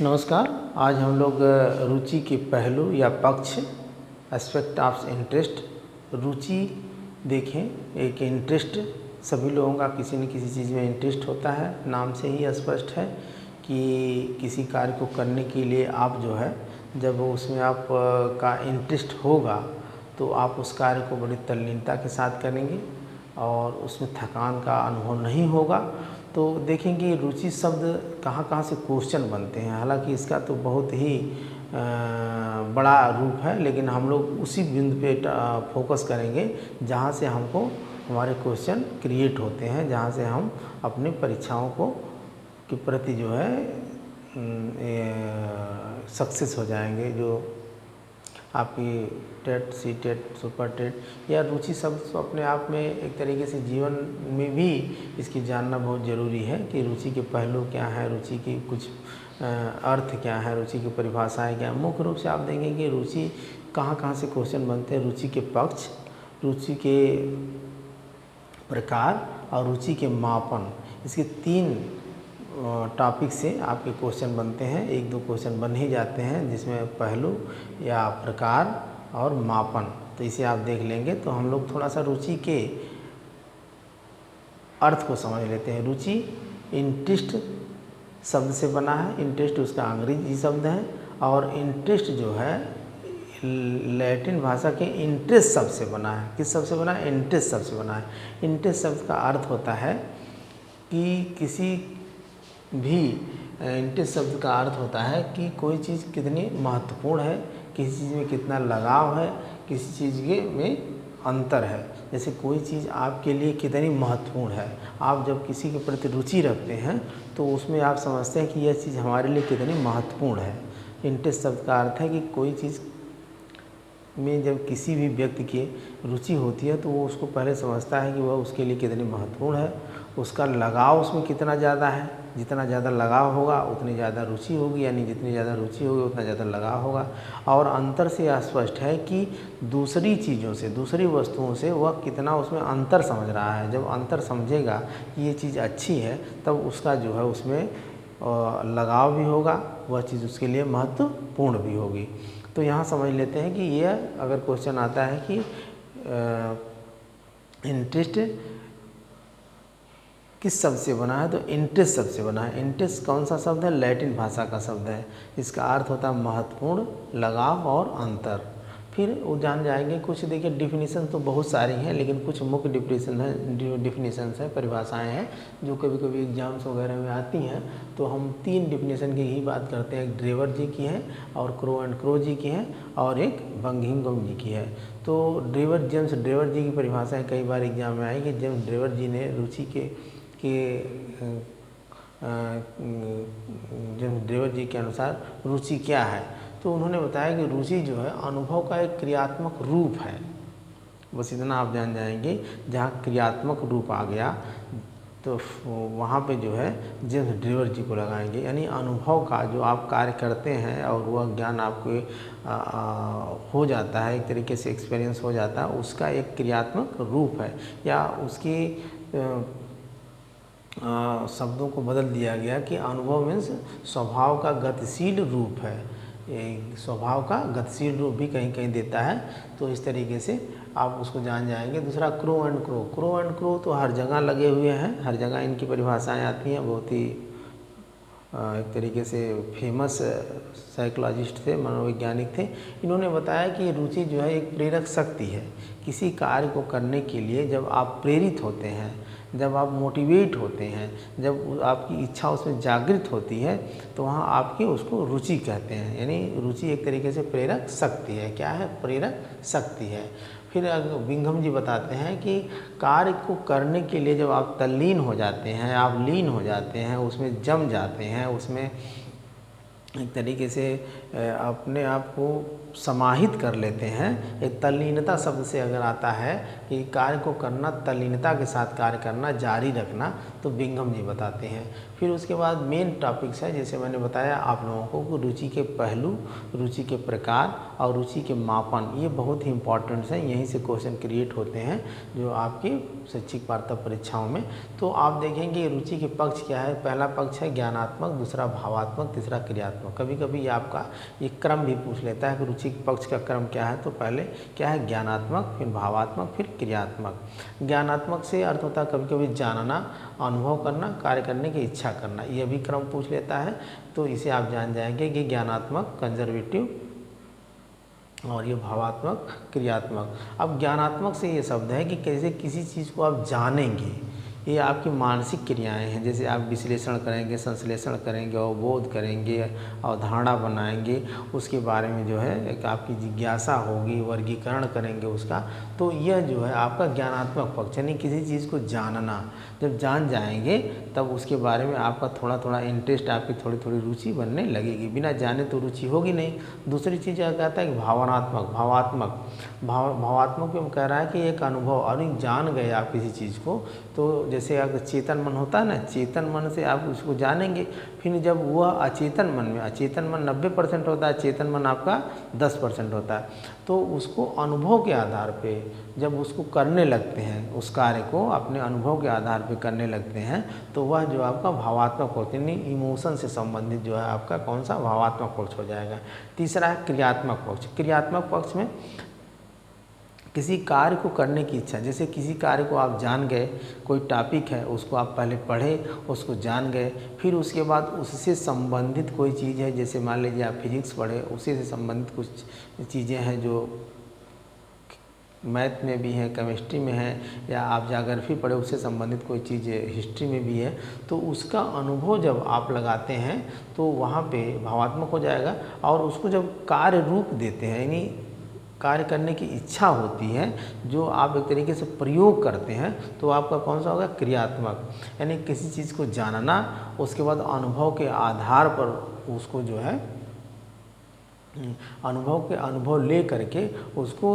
नमस्कार। आज हम लोग रुचि के पहलू या पक्ष एस्पेक्ट ऑफ इंटरेस्ट रुचि देखें। एक इंटरेस्ट सभी लोगों का किसी न किसी चीज़ में इंटरेस्ट होता है। नाम से ही स्पष्ट है कि किसी कार्य को करने के लिए आप जो है जब उसमें आप का इंटरेस्ट होगा तो आप उस कार्य को बड़ी तल्लीनता के साथ करेंगे और उसमें थकान का अनुभव नहीं होगा। तो देखेंगे रुचि शब्द कहाँ से क्वेश्चन बनते हैं। हालांकि इसका तो बहुत ही बड़ा रूप है, लेकिन हम लोग उसी बिंदु पे फोकस करेंगे जहाँ से हमको हमारे क्वेश्चन क्रिएट होते हैं, जहाँ से हम अपनी परीक्षाओं को के प्रति जो है सक्सेस हो जाएंगे। जो आपकी TET, C TET, super TET या रुचि शब्द तो अपने आप में एक तरीके से जीवन में भी इसकी जानना बहुत ज़रूरी है कि रुचि के पहलू क्या है, रुचि की कुछ अर्थ क्या है, रुचि की परिभाषाएं क्या है। मुख्य रूप से आप देखेंगे कि रुचि कहाँ से क्वेश्चन बनते हैं। रुचि के पक्ष, रुचि के प्रकार और रुचि के मापन, इसके 3 टॉपिक से आपके क्वेश्चन बनते हैं। 1-2 क्वेश्चन बन ही जाते हैं जिसमें पहलू या प्रकार और मापन, तो इसे आप देख लेंगे। तो हम लोग थोड़ा सा रुचि के अर्थ को समझ लेते हैं। रुचि इंटरेस्ट शब्द से बना है। इंटरेस्ट उसका अंग्रेजी शब्द है और इंटरेस्ट जो है लैटिन भाषा के इंटरेस्ट शब्द से बना है। किस शब्द से बना है? इंटरेस्ट शब्द से बना है। इंटरेस्ट शब्द का अर्थ होता है कि किसी भी इंटरेस्ट शब्द का अर्थ होता है कि कोई चीज़ कितनी महत्वपूर्ण है, किसी चीज़ में कितना लगाव है, किसी चीज़ के में अंतर है। जैसे कोई चीज़ आपके लिए कितनी महत्वपूर्ण है, आप जब किसी के प्रति रुचि रखते हैं तो उसमें आप समझते हैं कि यह चीज़ हमारे लिए कितनी महत्वपूर्ण है। इंटरेस्ट शब्द का अर्थ है कि कोई चीज़ में जब किसी भी व्यक्ति की रुचि होती है तो वो उसको पहले समझता है कि वह उसके लिए कितनी महत्वपूर्ण है, उसका लगाव उसमें कितना ज़्यादा है। जितना ज़्यादा लगाव होगा उतनी ज़्यादा रुचि होगी, यानी जितनी ज़्यादा रुचि होगी उतना ज़्यादा लगाव होगा। और अंतर से यह स्पष्ट है कि दूसरी चीज़ों से, दूसरी वस्तुओं से वह कितना उसमें अंतर समझ रहा है। जब अंतर समझेगा कि ये चीज़ अच्छी है तब उसका जो है उसमें लगाव भी होगा, वह चीज़ उसके लिए महत्वपूर्ण भी होगी। तो यहाँ समझ लेते हैं कि यह अगर क्वेश्चन आता है कि इंटरेस्ट किस शब्द से बना है, तो इंटरेस्ट शब्द से बना है। इंटरेस्ट कौन सा शब्द है? लैटिन भाषा का शब्द है। इसका अर्थ होता है महत्वपूर्ण, लगाव और अंतर। फिर वो जान जाएंगे कुछ। देखिए डिफिनीसन तो बहुत सारी हैं, लेकिन कुछ मुख्य डिफिनीशंस हैं, परिभाषाएं हैं जो कभी कभी एग्जाम्स वगैरह में आती हैं। तो हम 3 डिफिनीशन की ही बात करते हैं। एक ड्रेवर जी की है और क्रो एंड क्रो जी की है और एक बंगिंघम जी की है। तो जेम्स ड्रेवर जी की परिभाषाएं कई बार एग्जाम में आई कि जेम्स ड्रेवर जी ने रुचि जेम्स ड्रेवर जी के अनुसार रुचि क्या है, तो उन्होंने बताया कि रुचि जो है अनुभव का एक क्रियात्मक रूप है। बस इतना आप जान जाएंगे। जहाँ क्रियात्मक रूप आ गया तो वहाँ पे जो है जेम्स ड्रेवर जी को लगाएंगे। यानी अनुभव का जो आप कार्य करते हैं और वह ज्ञान आपको हो जाता है, एक तरीके से एक्सपीरियंस हो जाता है, उसका एक क्रियात्मक रूप है। या उसकी शब्दों को बदल दिया गया कि अनुभव मीन्स स्वभाव का गतिशील रूप है। स्वभाव का गतिशील रूप भी कहीं कहीं देता है। तो इस तरीके से आप उसको जान जाएंगे। दूसरा क्रो एंड क्रो तो हर जगह लगे हुए हैं, हर जगह इनकी परिभाषाएं आती हैं। बहुत ही एक तरीके से फेमस साइकोलॉजिस्ट थे, मनोवैज्ञानिक थे। इन्होंने बताया कि रुचि जो है एक प्रेरक शक्ति है। किसी कार्य को करने के लिए जब आप प्रेरित होते हैं, जब आप मोटिवेट होते हैं, जब आपकी इच्छा उसमें जागृत होती है तो वहाँ आपकी उसको रुचि कहते हैं। यानी रुचि एक तरीके से प्रेरक शक्ति है। क्या है? प्रेरक शक्ति है। फिर बिंघम जी बताते हैं कि कार्य को करने के लिए जब आप तल्लीन हो जाते हैं, आप लीन हो जाते हैं, उसमें जम जाते हैं, उसमें एक तरीके से अपने आप को समाहित कर लेते हैं। एक तल्लीनता शब्द से अगर आता है कि कार्य को करना, तल्लीनता के साथ कार्य करना, जारी रखना, तो बिंघम जी बताते हैं। फिर उसके बाद मेन टॉपिक्स है, जैसे मैंने बताया आप लोगों को, रुचि के पहलू, रुचि के प्रकार और रुचि के मापन, ये बहुत ही इंपॉर्टेंट्स हैं। यहीं से क्वेश्चन क्रिएट होते हैं जो आपकी शैक्षिक वार्ता परीक्षाओं में। तो आप देखेंगे रुचि के पक्ष क्या है। पहला पक्ष है ज्ञानात्मक, दूसरा भावात्मक, तीसरा क्रियात्मक। कभी कभी आपका ये क्रम भी पूछ लेता है कि रुचि के पक्ष का क्रम क्या है। तो पहले क्या है, ज्ञानात्मक, फिर भावात्मक, फिर क्रियात्मक। ज्ञानात्मक से अर्थ होता है कभी कभी जानना, अनुभव करना, कार्य करने की इच्छा करना, यह भी क्रम पूछ लेता है। तो इसे आप जान जाएंगे कि ज्ञानात्मक कंजर्वेटिव और ये भावात्मक क्रियात्मक। अब ज्ञानात्मक से ये शब्द है कि कैसे किसी चीज़ को आप जानेंगे, ये आपकी मानसिक क्रियाएं हैं। जैसे आप विश्लेषण करेंगे, संश्लेषण करेंगे, अवबोध करेंगे, अवधारणा बनाएंगे, उसके बारे में जो है एक आपकी जिज्ञासा होगी, वर्गीकरण करेंगे उसका। तो यह जो है आपका ज्ञानात्मक पक्ष, यानी किसी चीज़ को जानना। जब जान जाएंगे तब उसके बारे में आपका थोड़ा थोड़ा इंटरेस्ट, आपकी थोड़ी थोड़ी रुचि बनने लगेगी। बिना जाने तो रुचि होगी नहीं। दूसरी चीज़ क्या कहता है कि भावनात्मक, भावात्मक में कह रहा है कि एक अनुभव, और जान गए आप किसी चीज़ को, तो जैसे अगर चेतन मन होता है ना, चेतन मन से आप उसको जानेंगे। फिर जब वह अचेतन मन में, अचेतन मन 90% होता है, चेतन मन आपका 10% होता है। तो उसको अनुभव के आधार पे जब उसको करने लगते हैं, उस कार्य को अपने अनुभव के आधार पे करने लगते हैं, तो वह जो आपका भावात्मक पक्ष, यानी इमोशन से संबंधित जो है आपका कौन सा, भावात्मक पक्ष हो जाएगा। तीसरा है क्रियात्मक पक्ष। क्रियात्मक पक्ष में किसी कार्य को करने की इच्छा, जैसे किसी कार्य को आप जान गए, कोई टॉपिक है उसको आप पहले पढ़े, उसको जान गए, फिर उसके बाद उससे संबंधित कोई चीज़ है, जैसे मान लीजिए आप फिजिक्स पढ़े, उसी से संबंधित कुछ चीज़ें हैं जो मैथ में भी है, केमिस्ट्री में है, या आप ज्योग्राफी पढ़े, उससे संबंधित कोई चीज़ हिस्ट्री में भी है, तो उसका अनुभव जब आप लगाते हैं तो वहाँ पे भावात्मक हो जाएगा। और उसको जब कार्य रूप देते हैं, यानी कार्य करने की इच्छा होती है, जो आप एक तरीके से प्रयोग करते हैं, तो आपका कौन सा होगा, क्रियात्मक। यानी किसी चीज़ को जानना, उसके बाद अनुभव के आधार पर उसको जो है अनुभव ले करके उसको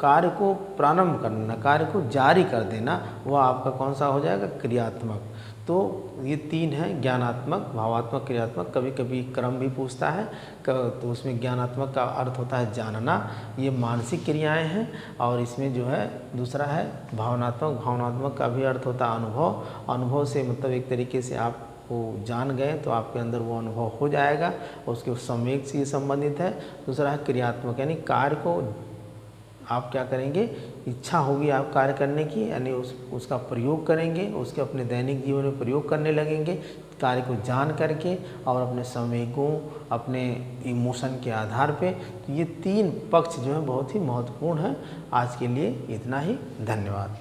कार्य को प्रारंभ करना, कार्य को जारी कर देना, वह आपका कौन सा हो जाएगा, क्रियात्मक। तो ये तीन है, ज्ञानात्मक, भावात्मक, क्रियात्मक। कभी कभी क्रम भी पूछता है, तो उसमें ज्ञानात्मक का अर्थ होता है जानना, ये मानसिक क्रियाएं हैं। और इसमें जो है दूसरा है भावनात्मक। भावनात्मक का भी अर्थ होता है अनुभव। अनुभव से मतलब एक तरीके से आप वो जान गए तो आपके अंदर वो अनुभव हो जाएगा, उसके संवेग से ये संबंधित है। दूसरा है क्रियात्मक, यानी कार्य को आप क्या करेंगे, इच्छा होगी आप कार्य करने की, यानी उसका प्रयोग करेंगे, उसके अपने दैनिक जीवन में प्रयोग करने लगेंगे, कार्य को जान करके और अपने संवेगों, अपने इमोशन के आधार पे। तो ये तीन पक्ष जो है बहुत ही महत्वपूर्ण है। आज के लिए इतना ही, धन्यवाद।